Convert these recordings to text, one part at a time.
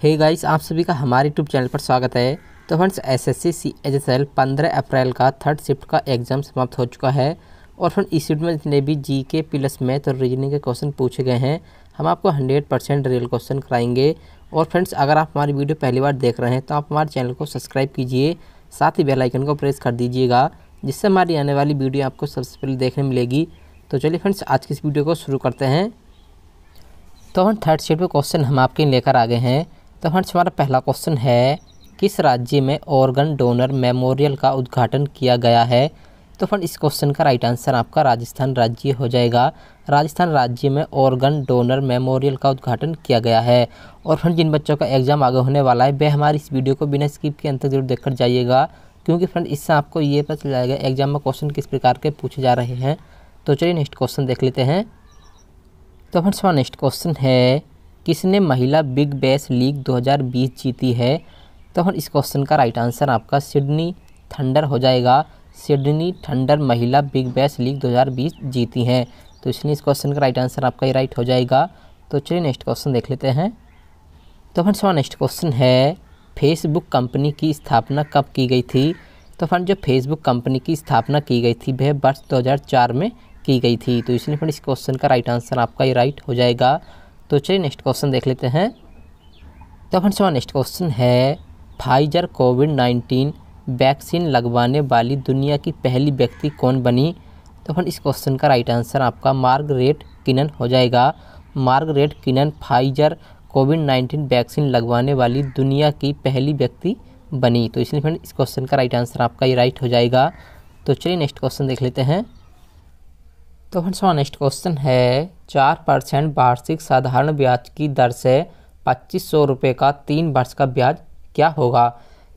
Hey guys, आप सभी का हमारे यूट्यूब चैनल पर स्वागत है। तो फ्रेंड्स, एसएससी CHSL 15 अप्रैल का थर्ड शिफ्ट का एग्ज़ाम समाप्त हो चुका है। और फ्रेंड इस शिफ्ट में जितने भी जीके प्लस मैथ और रीजनिंग के क्वेश्चन पूछे गए हैं, हम आपको 100% रियल क्वेश्चन कराएंगे। और फ्रेंड्स, अगर आप हमारी वीडियो पहली बार देख रहे हैं तो आप हमारे चैनल को सब्सक्राइब कीजिए, साथ ही बेल आइकन को प्रेस कर दीजिएगा, जिससे हमारी आने वाली वीडियो आपको सबसे पहले देखने मिलेगी। तो चलिए फ्रेंड्स, आज की इस वीडियो को शुरू करते हैं। तो हम थर्ड शिफ्ट पे क्वेश्चन हम आपके लेकर आ गए हैं। तो फ्रेंड्स, हमारा पहला क्वेश्चन है, किस राज्य में ऑर्गन डोनर मेमोरियल का उद्घाटन किया गया है? तो फ्रेंड, इस क्वेश्चन का राइट आंसर आपका राजस्थान राज्य हो जाएगा। राजस्थान राज्य में ऑर्गन डोनर मेमोरियल का उद्घाटन किया गया है। और फ्रेंड, जिन बच्चों का एग्जाम आगे होने वाला है वे हमारी इस वीडियो को बिना स्किप के अंत तक जरूर देखकर जाइएगा, क्योंकि फ्रेंड इससे आपको ये पता चल जाएगा एग्जाम में क्वेश्चन किस प्रकार के पूछे जा रहे हैं। तो चलिए नेक्स्ट क्वेश्चन देख लेते हैं। तो फ्रेंड्स, हमारा नेक्स्ट क्वेश्चन है, किसने महिला बिग बैश लीग 2020 जीती है? तो फ्रेंड, इस क्वेश्चन का राइट आंसर आपका सिडनी थंडर हो जाएगा। सिडनी थंडर महिला बिग बैश लीग 2020 जीती हैं, तो इसलिए इस क्वेश्चन का राइट आंसर आपका ये राइट हो जाएगा। तो चलिए नेक्स्ट क्वेश्चन देख लेते हैं। तो फ्रेंड्स, हमारा नेक्स्ट क्वेश्चन है, फेसबुक कंपनी की स्थापना कब की गई थी? तो फ्रेंड, जो फेसबुक कंपनी की स्थापना की गई थी वह वर्ष 2004 में की गई थी, तो इसलिए फ्रेंड इस क्वेश्चन का राइट आंसर आपका ये राइट हो जाएगा। तो चलिए नेक्स्ट क्वेश्चन देख लेते हैं। तो फ्रेंड्स, हमारा नेक्स्ट क्वेश्चन है, फाइजर कोविड-19 वैक्सीन लगवाने वाली दुनिया की पहली व्यक्ति कौन बनी? तो फ्रेंड, इस क्वेश्चन का राइट आंसर आपका मार्गरेट किनन हो जाएगा। मार्गरेट किनन फाइजर कोविड-19 वैक्सीन लगवाने वाली दुनिया की पहली व्यक्ति बनी, तो इसलिए फ्रेंड इस क्वेश्चन का राइट आंसर आपका ये राइट हो जाएगा। तो चलिए नेक्स्ट क्वेश्चन देख लेते हैं। तो फ्रेंड्स, हमारा नेक्स्ट क्वेश्चन है, 4% वार्षिक साधारण ब्याज की दर से 2500 रुपये का 3 वर्ष का ब्याज क्या होगा?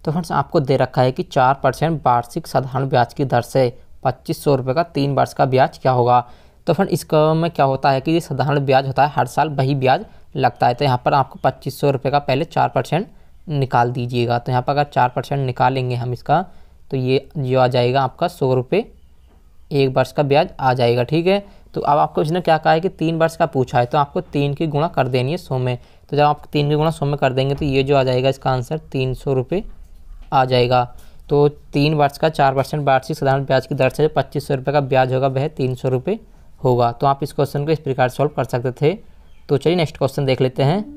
तो फ्रेंड्स, आपको दे रखा है कि 4% वार्षिक साधारण ब्याज की दर से 2500 रुपये का 3 वर्ष का ब्याज क्या होगा? तो फ्रेंड, इसका में क्या होता है कि ये साधारण ब्याज होता है, हर साल वही ब्याज लगता है। तो यहाँ पर आपको 2500 रुपये का पहले 4% निकाल दीजिएगा। तो यहाँ पर अगर 4% निकालेंगे हम इसका, तो ये जो आ जाएगा आपका 100 रुपये 1 वर्ष का ब्याज आ जाएगा। ठीक है, तो अब आपको इसने क्या कहा है कि 3 वर्ष का पूछा है, तो आपको 3 की गुणा कर देनी है 100 में। तो जब आप 3 की गुणा 100 में कर देंगे तो ये जो आ जाएगा इसका आंसर 300 रुपये आ जाएगा। तो 3 वर्ष का 4% वार्षिक साधारण ब्याज की दर से जो 2500 रुपये का ब्याज होगा वह 300 रुपये होगा। तो आप इस क्वेश्चन को इस प्रकार सॉल्व कर सकते थे। तो चलिए नेक्स्ट क्वेश्चन देख लेते हैं।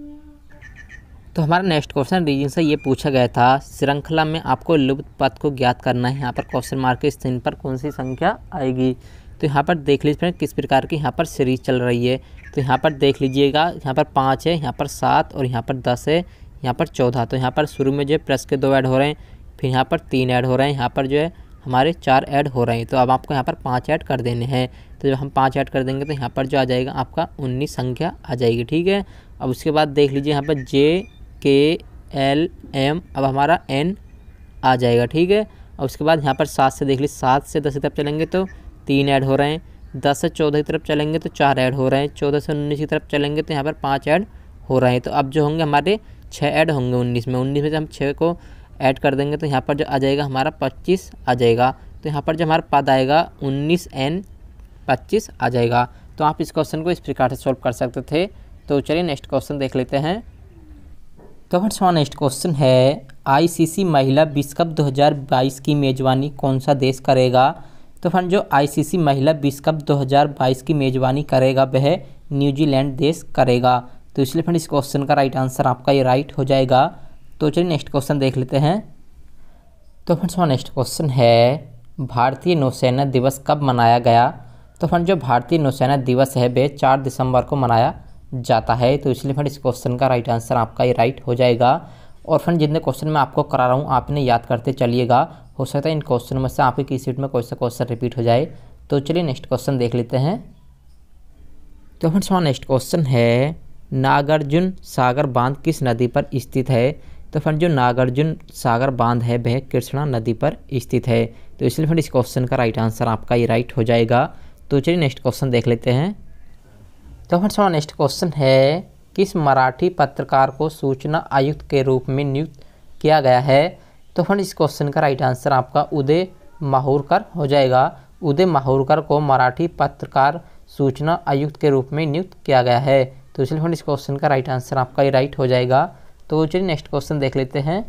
तो हमारा नेक्स्ट क्वेश्चन रीजन से ये पूछा गया था, श्रृंखला में आपको लुप्त पद को ज्ञात करना है। यहाँ पर क्वेश्चन मार्क के स्थान पर कौन सी संख्या आएगी? तो यहाँ पर देख लीजिए किस प्रकार की यहाँ पर सीरीज चल रही है। तो यहाँ पर देख लीजिएगा, यहाँ पर 5 है, यहाँ पर 7 और यहाँ पर 10 है, यहाँ पर 14। तो यहाँ पर शुरू में जो है प्लस के 2 ऐड हो रहे हैं, फिर यहाँ पर 3 ऐड हो रहे हैं, यहाँ पर जो है हमारे 4 ऐड हो रहे हैं। तो अब आपको यहाँ पर 5 ऐड कर देने हैं। तो जब हम 5 ऐड कर देंगे तो यहाँ पर जो आ जाएगा आपका 19 संख्या आ जाएगी। ठीक है, अब उसके बाद देख लीजिए यहाँ पर JKLM, अब हमारा N आ जाएगा। ठीक है, और उसके बाद यहाँ पर 7 से देख लीजिए, 7 से 10 की तरफ चलेंगे तो 3 ऐड हो रहे हैं, 10 से 14 की तरफ चलेंगे तो 4 ऐड हो रहे हैं, 14 से 19 की तरफ चलेंगे तो यहाँ पर 5 ऐड हो रहे हैं। तो अब जो होंगे हमारे 6 ऐड होंगे 19 में। 19 में से हम 6 को ऐड कर देंगे तो यहाँ पर जो आ जाएगा हमारा 25 आ जाएगा। तो यहाँ पर जो हमारा पद आएगा 19N 25 आ जाएगा। तो आप इस क्वेश्चन को इस प्रकार से सॉल्व कर सकते थे। तो चलिए नेक्स्ट क्वेश्चन देख लेते हैं। तो फ्रेंड्स, हमारा नेक्स्ट क्वेश्चन है, ICC महिला विश्व कप 2022 की मेज़बानी कौन सा देश करेगा? तो फ्रेंड, जो ICC महिला विश्व कप 2022 की मेज़बानी करेगा वह न्यूजीलैंड देश करेगा। तो इसलिए फ्रेंड इस क्वेश्चन का राइट आंसर आपका ये राइट हो जाएगा। तो चलिए नेक्स्ट क्वेश्चन देख लेते हैं। तो फ्रेंड्स, हमारा नेक्स्ट क्वेश्चन है, भारतीय नौसेना दिवस कब मनाया गया? तो फ्रेंड, जो भारतीय नौसेना दिवस है वह 4 दिसंबर को मनाया जाता है। तो इसलिए फ्रेंड इस क्वेश्चन का राइट आंसर आपका ये राइट हो जाएगा। और फ्रेंड, जितने क्वेश्चन मैं आपको करा रहा हूँ आपने याद करते चलिएगा, हो सकता है इन क्वेश्चन में से आपकी किसी सीट में कोई सा क्वेश्चन रिपीट हो जाए। तो चलिए नेक्स्ट क्वेश्चन देख लेते हैं। तो फ्रेंड्स, हमारा नेक्स्ट क्वेश्चन है, नागार्जुन सागर बांध किस नदी पर स्थित है? तो फ्रेंड, जो नागार्जुन सागर बांध है वह कृष्णा नदी पर स्थित है। तो इसलिए फ्रेंड इस क्वेश्चन का राइट आंसर आपका ये राइट हो जाएगा। तो चलिए नेक्स्ट क्वेश्चन देख लेते हैं। तो फ्रेंड्स, हमारा नेक्स्ट क्वेश्चन है, किस मराठी पत्रकार को सूचना आयुक्त के रूप में नियुक्त किया गया है? तो फ्रेंड, इस क्वेश्चन का राइट आंसर आपका उदय माहुरकर हो जाएगा। उदय माहुरकर को मराठी पत्रकार सूचना आयुक्त के रूप में नियुक्त किया गया है। तो इसलिए फ्रेंड इस क्वेश्चन का राइट आंसर आपका ये राइट हो जाएगा। तो चलिए नेक्स्ट क्वेश्चन देख लेते हैं।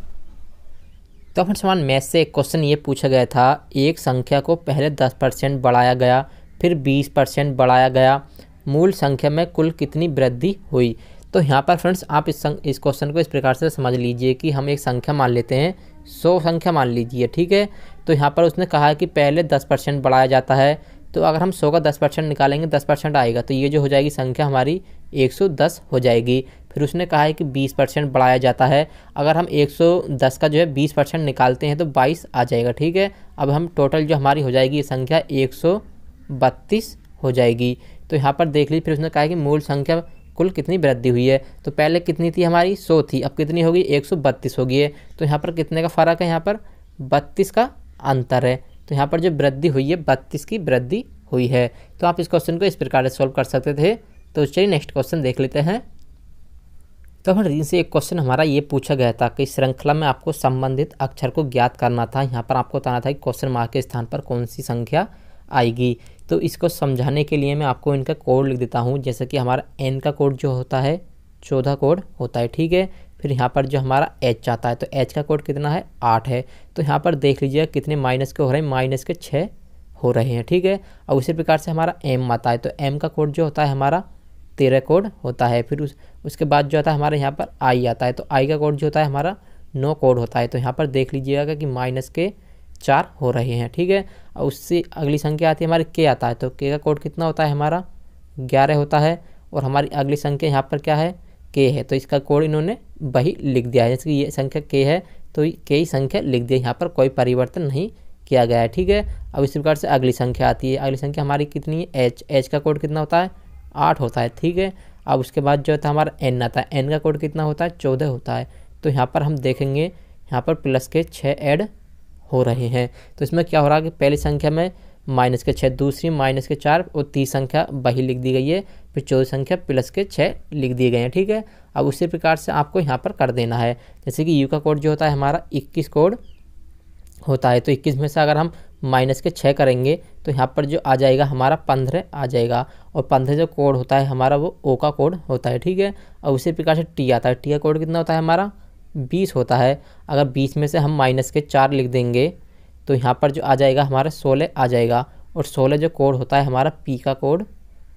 तो फ्रेंड्स हमारे मैथ से एक क्वेश्चन ये पूछा गया था, एक संख्या को पहले 10% बढ़ाया गया, फिर 20% बढ़ाया गया, मूल संख्या में कुल कितनी वृद्धि हुई। तो यहाँ पर फ्रेंड्स आप इस क्वेश्चन को इस प्रकार से समझ लीजिए कि हम एक संख्या मान लेते हैं, 100 संख्या मान लीजिए, ठीक है। तो यहाँ पर उसने कहा है कि पहले 10% बढ़ाया जाता है, तो अगर हम 100 का 10% निकालेंगे 10% आएगा, तो ये जो हो जाएगी संख्या हमारी 110 हो जाएगी। फिर उसने कहा है कि 20% बढ़ाया जाता है, अगर हम 110 का जो है 20% निकालते हैं तो 22 आ जाएगा, ठीक है। अब हम टोटल जो हमारी हो जाएगी ये संख्या 132 हो जाएगी। तो यहाँ पर देख लीजिए, फिर उसने कहा है कि मूल संख्या कुल कितनी वृद्धि हुई है। तो पहले कितनी थी हमारी 100 थी, अब कितनी होगी 132 होगी है। तो यहाँ पर कितने का फ़र्क है, यहाँ पर 32 का अंतर है। तो यहाँ पर जो वृद्धि हुई है 32 की वृद्धि हुई है। तो आप इस क्वेश्चन को इस प्रकार से सॉल्व कर सकते थे। तो चलिए नेक्स्ट क्वेश्चन देख लेते हैं। तो हम रीजन से एक क्वेश्चन हमारा ये पूछा गया था कि श्रृंखला में आपको संबंधित अक्षर को ज्ञात करना था। यहाँ पर आपको बताना था कि क्वेश्चन मार्क के स्थान पर कौन सी संख्या आएगी। तो इसको समझाने के लिए मैं आपको इनका कोड लिख देता हूँ। जैसे कि हमारा एन का कोड जो होता है 14 कोड होता है, ठीक है। फिर यहाँ पर जो हमारा एच आता है, तो एच का कोड कितना है 8 है। तो यहाँ पर देख लीजिएगा कितने माइनस के हो रहे हैं, माइनस के 6 हो रहे हैं, ठीक है। और उसी प्रकार से हमारा एम आता है, तो एम का कोड जो होता है हमारा 13 कोड होता है। फिर उसके बाद जो आता है हमारे यहाँ पर आई आता है, तो आई का कोड जो होता है हमारा 9 कोड होता है। तो यहाँ पर देख लीजिएगा कि माइनस के 4 हो रहे हैं, ठीक है। और उससे अगली संख्या आती है हमारी के आता है, तो के का कोड कितना होता है हमारा 11 होता है। और हमारी अगली संख्या यहाँ पर क्या है के है, तो इसका कोड इन्होंने वही लिख दिया है। जैसे कि ये संख्या के है तो के ही संख्या लिख दिया, यहाँ पर कोई परिवर्तन नहीं किया गया है, ठीक है। अब इस प्रकार से अगली संख्या आती है, अगली संख्या हमारी कितनी है एच, एच का कोड कितना होता है 8 होता है, ठीक है। अब उसके बाद जो होता है हमारा एन आता है, एन का कोड कितना होता है 14 होता है। तो यहाँ पर हम देखेंगे यहाँ पर प्लस के 6 ऐड हो रहे हैं। तो इसमें क्या हो रहा है कि पहली संख्या में माइनस के 6, दूसरी माइनस के 4 और तीसरी संख्या वही लिख दी गई है। फिर चौथी संख्या प्लस के 6 लिख दिए गए हैं, ठीक है। अब उसी प्रकार से आपको यहाँ पर कर देना है। जैसे कि यू का कोड जो होता है हमारा 21 कोड होता है, तो 21 में से अगर हम माइनस के 6 करेंगे तो यहाँ पर जो आ जाएगा हमारा 15 आ जाएगा। और 15 जो कोड होता है हमारा वो ओ का कोड होता है, ठीक है। और उसी प्रकार से टी आता है, टी का कोड कितना होता है हमारा 20 होता है। अगर 20 में से हम माइनस के 4 लिख देंगे तो यहाँ पर जो आ जाएगा हमारा 16 आ जाएगा। और 16 जो कोड होता है हमारा पी का कोड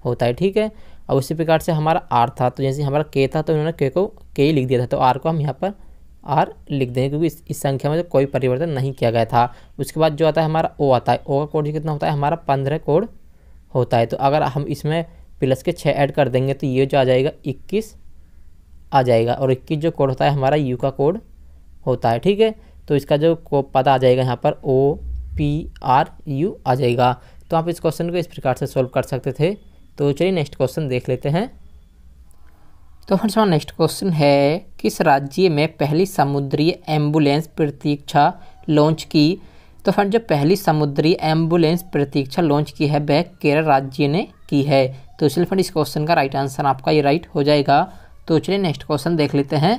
होता है, ठीक है। और उसी प्रकार से हमारा आर था, तो जैसे हमारा के था तो इन्होंने के को के ही लिख दिया था, तो आर को हम यहाँ पर आर लिख देंगे क्योंकि इस संख्या में जो कोई परिवर्तन नहीं किया गया था। उसके बाद जो आता है हमारा ओ आता है, ओ का कोड कितना होता है हमारा 15 कोड होता है। तो अगर हम इसमें प्लस के 6 ऐड कर देंगे तो ये जो आ जाएगा 21 आ जाएगा। और 21 जो कोड होता है हमारा यू का कोड होता है, ठीक है। तो इसका जो पता आ जाएगा यहाँ पर ओ पी आर यू आ जाएगा। तो आप इस क्वेश्चन को इस प्रकार से सॉल्व कर सकते थे। तो चलिए नेक्स्ट क्वेश्चन देख लेते हैं। तो फ्रेंड्स हमारा नेक्स्ट क्वेश्चन है, किस राज्य में पहली समुद्री एम्बुलेंस प्रतीक्षा लॉन्च की। तो फ्रेंड जो पहली समुद्री एम्बुलेंस प्रतीक्षा लॉन्च की है वह केरल राज्य ने की है। तो इसलिए फ्रेंड इस क्वेश्चन का राइट आंसर आपका ये राइट हो जाएगा। तो चलिए नेक्स्ट क्वेश्चन देख लेते हैं।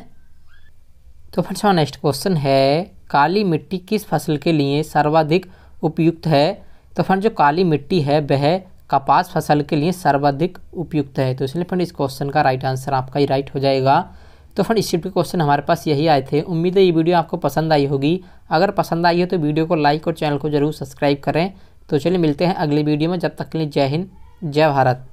तो फ्रेंड्स हमारा नेक्स्ट क्वेश्चन है, काली मिट्टी किस फसल के लिए सर्वाधिक उपयुक्त है। तो फ्रेंड जो काली मिट्टी है वह कपास फसल के लिए सर्वाधिक उपयुक्त है। तो इसलिए फ्रेंड इस क्वेश्चन का राइट आंसर आपका ही राइट हो जाएगा। तो फ्रेंड इस शिफ्ट के क्वेश्चन हमारे पास यही आए थे। उम्मीद है ये वीडियो आपको पसंद आई होगी। अगर पसंद आई हो तो वीडियो को लाइक और चैनल को जरूर सब्सक्राइब करें। तो चलिए मिलते हैं अगली वीडियो में, जब तक के लिए जय हिंद जय भारत।